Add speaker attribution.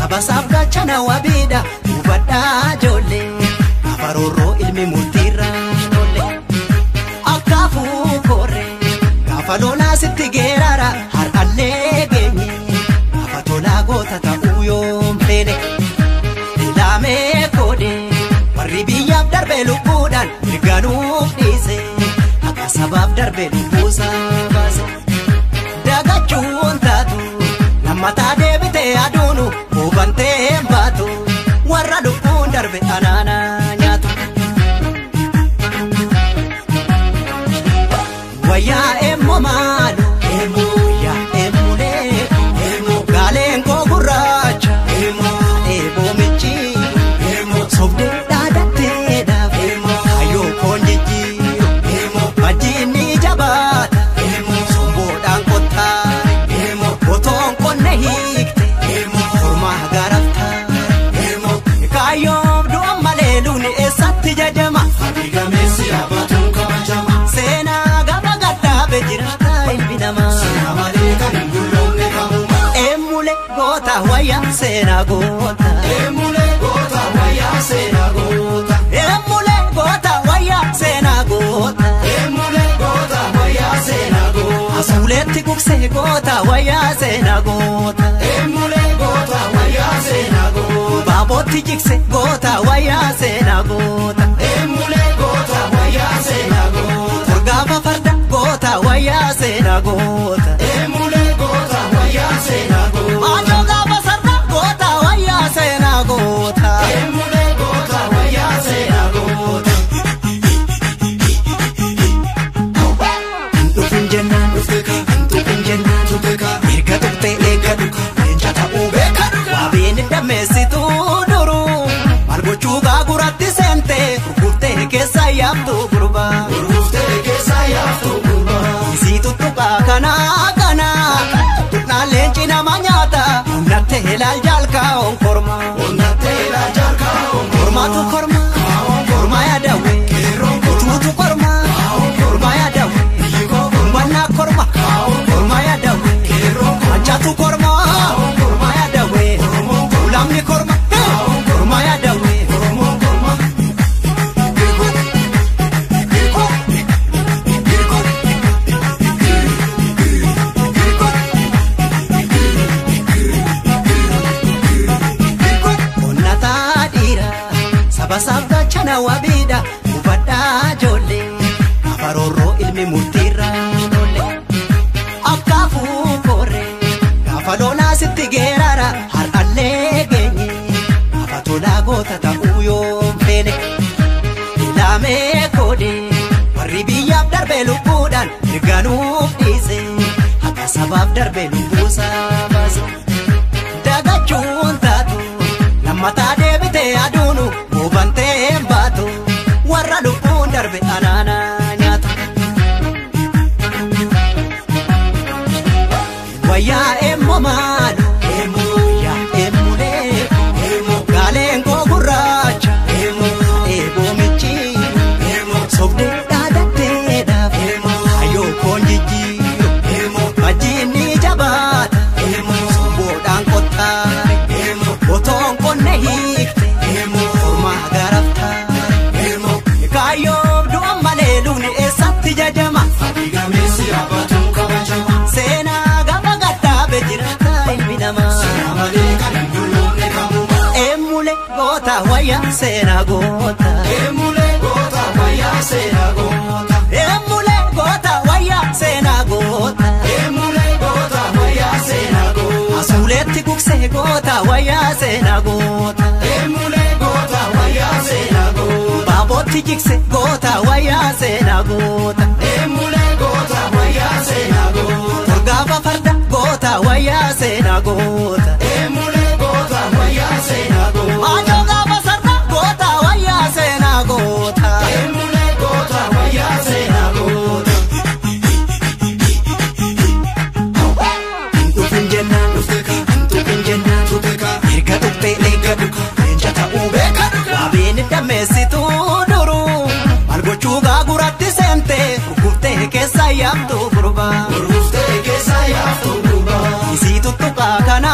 Speaker 1: Sabasaaf gachana wabida ubadda jolle afaroro ilmi murtira nolle akafu kore gafalola sitti gerara har alle genye afatola gota ta uyom pele dilame kode warri biyab darbe lubudan irganu dise akasabab darbe lubusa base dagachun tatu namata debite adunu ubante batu warra lubun darbe anana nyatu waya emmo malu emmo ya emmule emmo galen ko guracha emmo ebo michi emmo sobde dadatte da emmo ayo konjiji emmo majini jabata emmo sombo dan kotta emmo boton konne hikte emmo forma garafta emmo kayom do maleluni esatti jajama adiga mesi abatun kabajama sena gaba gadda bejirata ilbinama sena maleka ngulomne kamuma emule gota waya sena gota emule gota waya sena gota emule gota waya sena gota emule gota waya sena gota asuletti kukse gota waya sena gota emule gota waya sena gota baboti jikse gota waya sena gota emule gota waya sena gota turgaba farda gota waya sena gota emule gota waya sena gota ajoga basarda gota waya sena gota emule gota waya sena gota antu pinjenna tufeka erga tukte ega duka enjata ubeka wabini damesitu duru margochuga guratti sente urgufte kessa yaftu gurba isitu tuka kana tukna lenchi nama nyata unatte helal jalka onkorma tu korma ya dawe tu korma ya dawe wana korma ya dawe anjatu korma ya dawe ulamni korma ya dawe onnata dira sabasaf gachana wabida ubadda jolle afaroro ilmi murtira nolle akafu kore gafalola sitti gerara har alle genye afatola gota ta uyom pele dilame kode warri biyab darbe lubudan irganu dise akasabab darbe lubusa base dagachun tatu namata debite adunu ubante batu warra lubun darbe anana nyatu waya emmo malu emmo ya emmule emmo galen ko guracha emmo ebo michi emmo sobde dadatte da emmo ayo konjiji emmo majini jabata emmo sombo dan kotta emmo boton konne hikte emmo forma garafta emmo kayom do maleluni esatti jajama adiga mesi abatun kabajama sena gaba gadda bejirata ilbinama sena maleka ngulomne kamuma emule gota waya sena gota emule gota waya sena gota emule gota waya sena gota emule gota waya sena gota asuletti kukse gota waya sena gota emule gota waya sena gota baboti jikse gota waya sena gota emule gota waya sena gota turgaba farda gota waya sena gota emule gota waya sena gota ajoga basarda gota waya sena gota emule gota waya sena gota antu pinjenna tufeka erga tukte ega duka enjata ubeka wabini damesitu duru margochuga guratti sente urgufte kessa yaftu gurba isitu tuka kana